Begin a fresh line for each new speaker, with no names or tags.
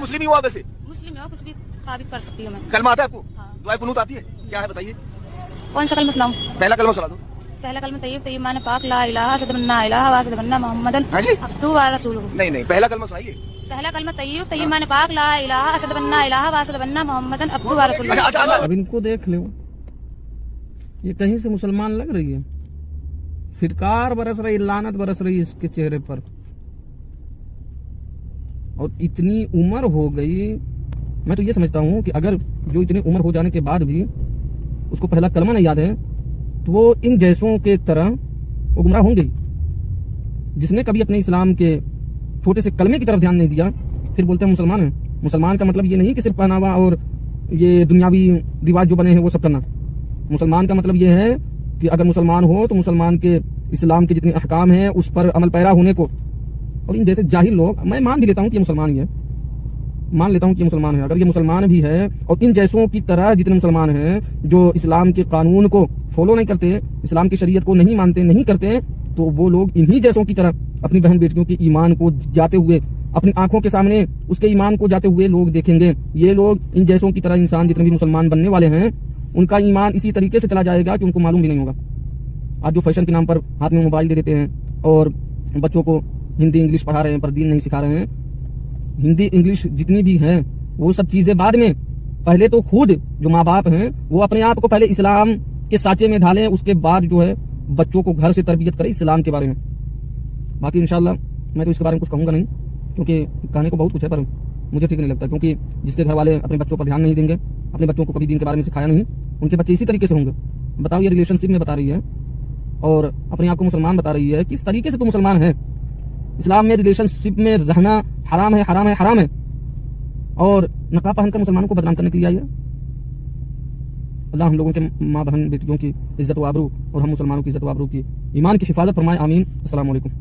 मुस्लिम ही हो वैसे?
मुस्लिम हो, कुछ भी साबित कर सकती हूँ मैं।
कलमा आता है आपको?
हाँ।
दुआ कुनूत आती है? क्या है बताइए?
कौन सा कलमा सुनाऊं?
पहला कलमा सुना दो।
पहला कलमा तैयब तैयबान पाक ला इलाहा सदबन्ना इलाहा वा सदबन्ना मोहम्मदन
हाँ जी?
अब्दुहु व रसूलुहु।
नहीं पहला कलमा सुनाइए।
पहला कलमा तैयब तैयबान पाक ला इलाहा सदबन्ना इलाहा वा सदबन्ना मोहम्मदन अब्दुहु व रसूलुहु।
अच्छा।
अब इनको देख लो, ये कहीं से मुसलमान लग रही है। फिटकार बरस रही, लानत बरस रही इसके चेहरे पर। और इतनी उम्र हो गई, मैं तो ये समझता हूँ कि अगर जो इतनी उम्र हो जाने के बाद भी उसको पहला कलमा नहीं याद है, तो वो इन जैसों के तरह वो गुमराह होंगे। जिसने कभी अपने इस्लाम के छोटे से कलमे की तरफ ध्यान नहीं दिया, फिर बोलते हैं मुसलमान है। मुसलमान का मतलब ये नहीं कि सिर्फ पहनावा और ये दुनियावी रिवाज जो बने हैं वो सब करना। मुसलमान का मतलब ये है कि अगर मुसलमान हो तो मुसलमान के इस्लाम के जितने अहकाम हैं उस पर अमल पैरा होने को। और इन जैसे जाहिल लोग, मैं मान भी लेता हूँ कि ये मुसलमान ही है, मान लेता हूँ कि ये मुसलमान है। अगर ये मुसलमान भी है और इन जैसों की तरह जितने मुसलमान हैं जो इस्लाम के कानून को फॉलो नहीं करते, इस्लाम की शरीयत को नहीं मानते, नहीं करते, तो वो लोग इन्हीं जैसों की तरह अपनी बहन बेटियों के ईमान को जाते हुए, अपनी आंखों के सामने उसके ईमान को जाते हुए लोग देखेंगे। ये लोग इन जैसों की तरह इंसान जितने भी मुसलमान बनने वाले हैं, उनका ईमान इसी तरीके से चला जाएगा कि उनको मालूम भी नहीं होगा। आज जो फैशन के नाम पर हाथ में मोबाइल दे देते हैं और बच्चों को हिंदी इंग्लिश पढ़ा रहे हैं पर दीन नहीं सिखा रहे हैं। हिंदी इंग्लिश जितनी भी है वो सब चीजें बाद में, पहले तो खुद जो माँ बाप हैं वो अपने आप को पहले इस्लाम के साँचे में ढालें, उसके बाद जो है बच्चों को घर से तरबियत करें इस्लाम के बारे में। बाकी इंशाल्लाह मैं तो इसके बारे में कुछ कहूँगा नहीं, क्योंकि कहने को बहुत कुछ है पर मुझे ठीक नहीं लगता। क्योंकि जिसके घर वाले अपने बच्चों पर ध्यान नहीं देंगे, अपने बच्चों को कभी दीन के बारे में सिखाया नहीं, उनके बच्चे इसी तरीके से होंगे। बताओ, ये रिलेशनशिप में बता रही है और अपने आप को मुसलमान बता रही है, किस तरीके से तो मुसलमान है। इस्लाम में रिलेशनशिप में रहना हराम है, हराम है, हराम है, और नकाब पहनकर मुसलमानों को बदनाम करने के लिए आई है। अल्लाह हम लोगों के माँ बहन बेटियों की इज्जत व आबरू और हम मुसलमानों की इज्जत व आबरू की ईमान की हिफाजत फरमाए। आमीन। अस्सलाम वालेकुम।